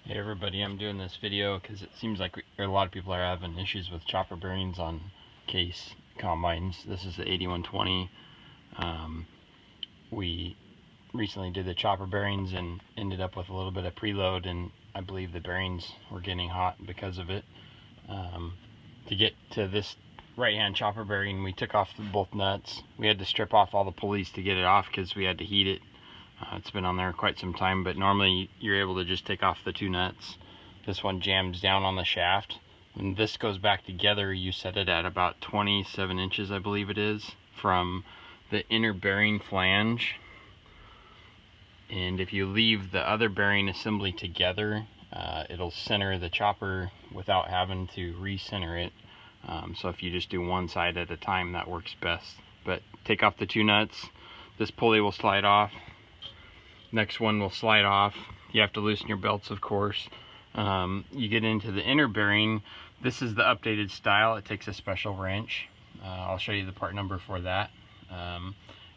Hey everybody, I'm doing this video because it seems like a lot of people are having issues with chopper bearings on case combines. This is the 8120. We recently did the chopper bearings and ended up with a little bit of preload, and I believe the bearings were getting hot because of it. To get to this right hand chopper bearing, we took off both nuts. We had to strip off all the pulleys to get it off because we had to heat it. It's been on there quite some time, but normally you're able to just take off the two nuts. This one jams down on the shaft. When this goes back together, you set it at about 27 inches, I believe it is, from the inner bearing flange. And if you leave the other bearing assembly together, it'll center the chopper without having to re-center it. So if you just do one side at a time, that works best. But take off the two nuts. This pulley will slide off. Next one will slide off. You have to loosen your belts, of course. You get into the inner bearing. This is the updated style. It takes a special wrench. I'll show you the part number for that.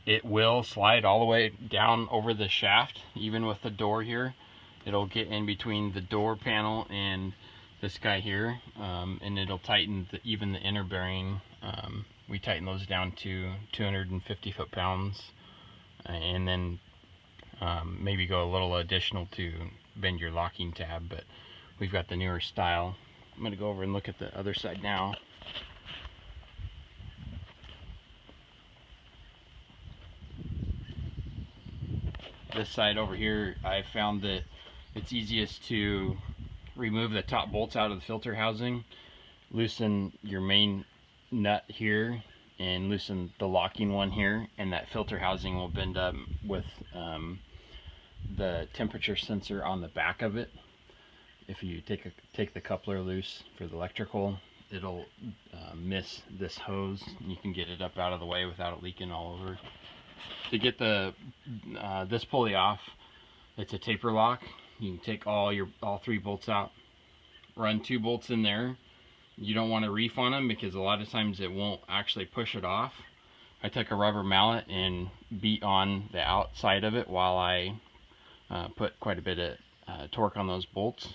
It will slide all the way down over the shaft, even with the door here. It'll get in between the door panel and this guy here, and it'll tighten even the inner bearing. We tighten those down to 250 foot-pounds, and then maybe go a little additional to bend your locking tab, but we've got the newer style. I'm going to go over and look at the other side now. This side over here, I found that it's easiest to remove the top bolts out of the filter housing, loosen your main nut here, and loosen the locking one here, and that filter housing will bend up with the temperature sensor on the back of it. If you take the coupler loose for the electrical, it'll miss this hose. You can get it up out of the way without it leaking all over. To get the this pulley off, it's a taper lock. You can take all three bolts out, run two bolts in there. You don't want to reef on them because a lot of times it won't actually push it off. I took a rubber mallet and beat on the outside of it while I put quite a bit of torque on those bolts,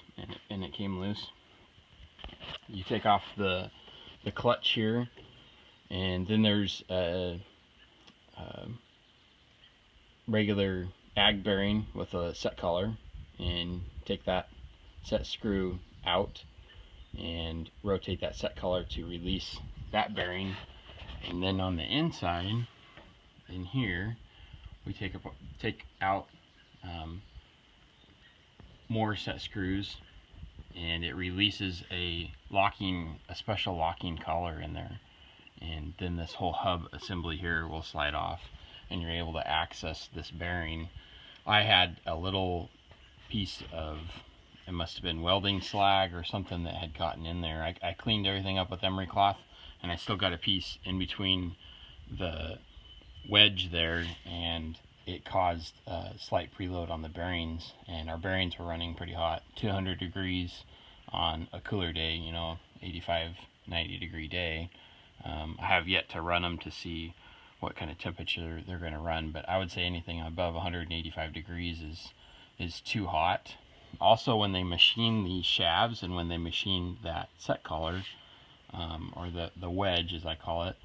and it came loose. You take off the clutch here, and then there's a regular ag bearing with a set collar, and take that set screw out and rotate that set collar to release that bearing. And then on the inside in here, we take out more set screws, and it releases a special locking collar in there, and then this whole hub assembly here will slide off, and you're able to access this bearing. I had a little piece of, it must have been welding slag or something that had gotten in there. I cleaned everything up with emery cloth, and I still got a piece in between the wedge there, and it caused a slight preload on the bearings, and our bearings were running pretty hot, 200 degrees on a cooler day, 85, 90 degree day. I have yet to run them to see what kind of temperature they're going to run, but I would say anything above 185 degrees is too hot. Also, when they machine these shafts and when they machine that set collar, or the wedge as I call it,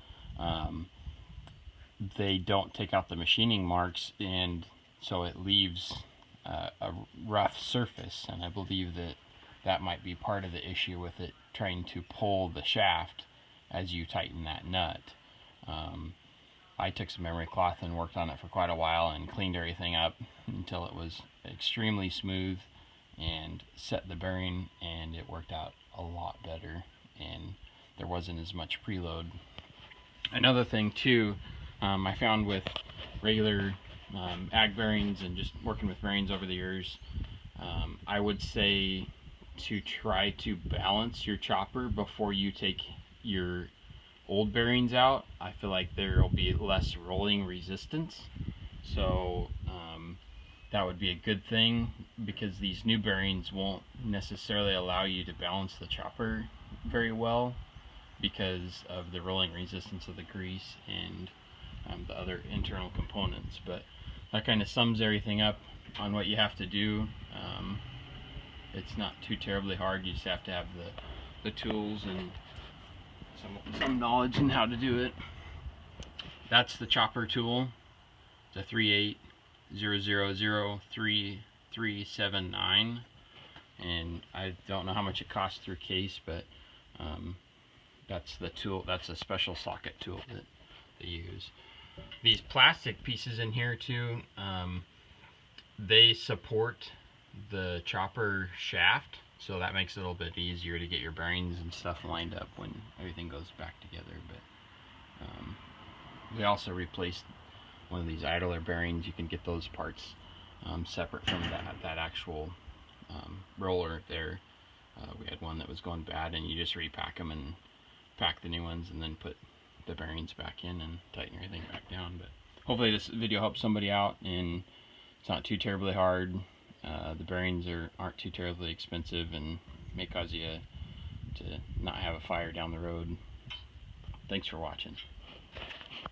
they don't take out the machining marks, and so it leaves a rough surface, and I believe that might be part of the issue with it trying to pull the shaft as you tighten that nut. I took some emery cloth and worked on it for quite a while and cleaned everything up until it was extremely smooth, and set the bearing, and it worked out a lot better, and there wasn't as much preload. Another thing too, I found with regular ag bearings and just working with bearings over the years, I would say to try to balance your chopper before you take your old bearings out. I feel like there will be less rolling resistance, so that would be a good thing, because these new bearings won't necessarily allow you to balance the chopper very well because of the rolling resistance of the grease and the other internal components. But that kind of sums everything up on what you have to do. It's not too terribly hard. You just have to have the tools and some knowledge in how to do it. That's the chopper tool. It's a 3800033379, and I don't know how much it costs through case, but that's the tool. That's a special socket tool that they use. These plastic pieces in here too, they support the chopper shaft, so that makes it a little bit easier to get your bearings and stuff lined up when everything goes back together. But we also replaced one of these idler bearings. You can get those parts separate from that actual roller there. We had one that was going bad, and you just repack them and pack the new ones, and then put the bearings back in and tighten everything back down. But hopefully this video helps somebody out, and it's not too terribly hard. The bearings aren't too terribly expensive and may cause you to not have a fire down the road. Thanks for watching.